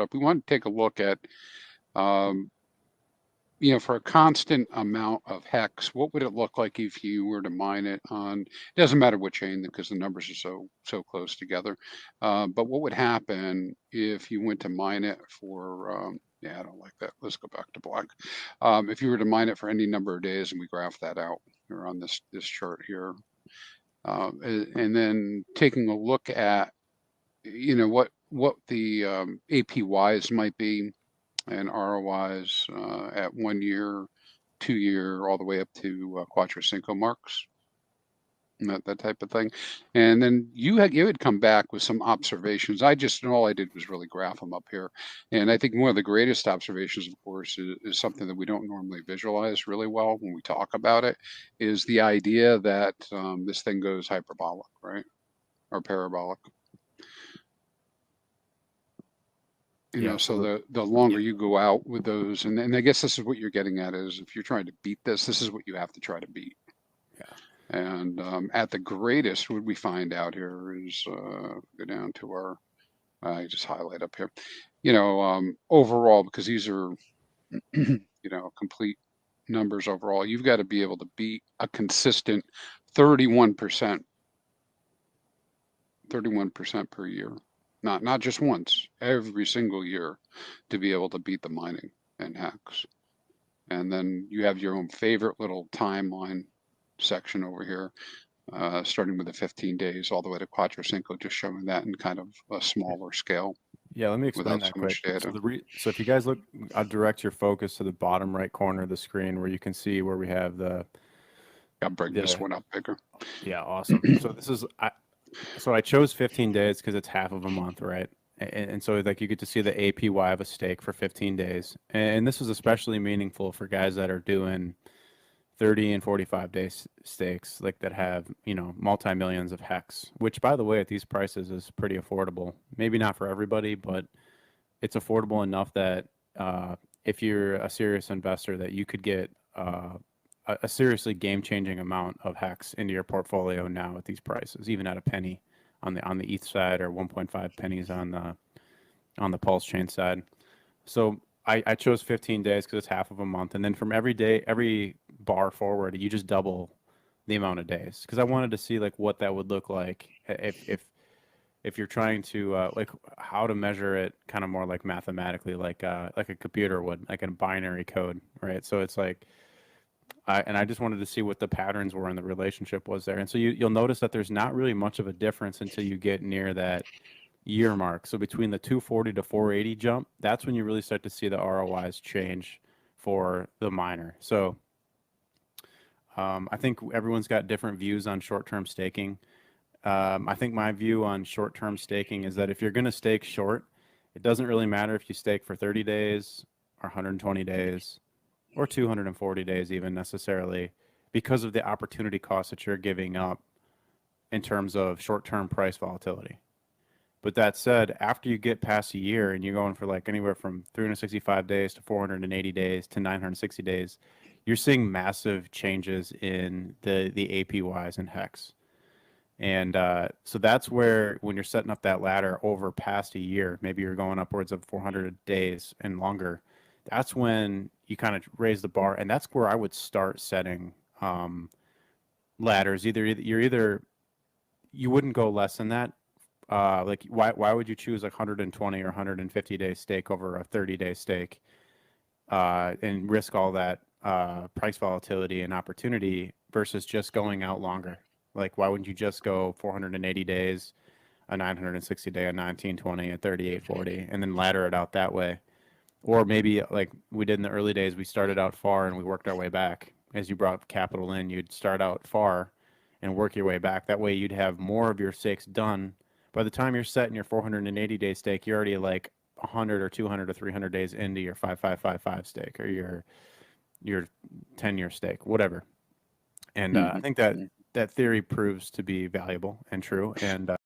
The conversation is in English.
up, we want to take a look at, um, for a constant amount of hex, what would it look like if you were to mine it on, it doesn't matter what chain because the numbers are so close together. But what would happen if you went to mine it for, yeah, I don't like that. Let's go back to black. If you were to mine it for any number of days, and we graph that out here on this chart here, and then taking a look at, what the APYs might be and ROIs at 1 year, 2 year, all the way up to Quattro Cinco marks, and that type of thing. And then you had come back with some observations. All I did was really graph them up here. And I think one of the greatest observations, of course, is something that we don't normally visualize really well when we talk about it, is the idea that this thing goes hyperbolic, right? Or parabolic. So the longer you go out with those, and I guess this is what you're getting at, is if you're trying to beat this is what you have to try to beat. Yeah. And at the greatest, what we find out here is, go down to our, I just highlight up here, overall, because these are, complete numbers overall, you've got to be able to beat a consistent 31% per year. Not just once, every single year, to be able to beat the mining and HEX. And then you have your own favorite little timeline section over here, starting with the 15 days all the way to Quattro Cinco, just showing that in kind of a smaller scale. Yeah, let me explain that quick. So if you guys look, I'll direct your focus to the bottom right corner of the screen where you can see where we have I'll bring this one up bigger. Yeah, awesome. So I chose 15 days because it's half of a month, right? And so like you get to see the APY of a stake for 15 days. And this is especially meaningful for guys that are doing 30 and 45 day stakes, like that have, multi-millions of HEX, which by the way, at these prices is pretty affordable. Maybe not for everybody, but it's affordable enough that if you're a serious investor, that you could get a seriously game-changing amount of HEX into your portfolio now at these prices, even at a penny on the ETH side, or 1.5 pennies on the Pulse chain side. So I chose 15 days because it's half of a month, and then from every bar forward, you just double the amount of days, because I wanted to see like what that would look like if you're trying to like how to measure it kind of more like mathematically, like a computer would, like in binary code, right? So it's like. And I just wanted to see what the patterns were and the relationship was there. And so you'll notice that there's not really much of a difference until you get near that year mark. So between the 240 to 480 jump, that's when you really start to see the ROIs change for the miner. So I think everyone's got different views on short-term staking. I think my view on short-term staking is that if you're going to stake short, it doesn't really matter if you stake for 30 days or 120 days. Or 240 days even necessarily, because of the opportunity cost that you're giving up in terms of short-term price volatility. But that said, after you get past a year and you're going for like anywhere from 365 days to 480 days to 960 days, you're seeing massive changes in the APYs and HEX. And so that's where, when you're setting up that ladder over past a year, maybe you're going upwards of 400 days and longer, that's when you kind of raise the bar, and that's where I would start setting ladders. You wouldn't go less than that. Like why would you choose like 120 or 150 day stake over a 30-day stake and risk all that price volatility and opportunity versus just going out longer? Like why wouldn't you just go 480 days, a 960 day, a 1920, a 3840, and then ladder it out that way? Or maybe like we did in the early days, we started out far and we worked our way back. As you brought capital in, you'd start out far and work your way back. That way you'd have more of your stakes done. By the time you're set in your 480-day stake, you're already like 100 or 200 or 300 days into your 5555 stake or your 10-year stake, whatever. And I think that theory proves to be valuable and true. And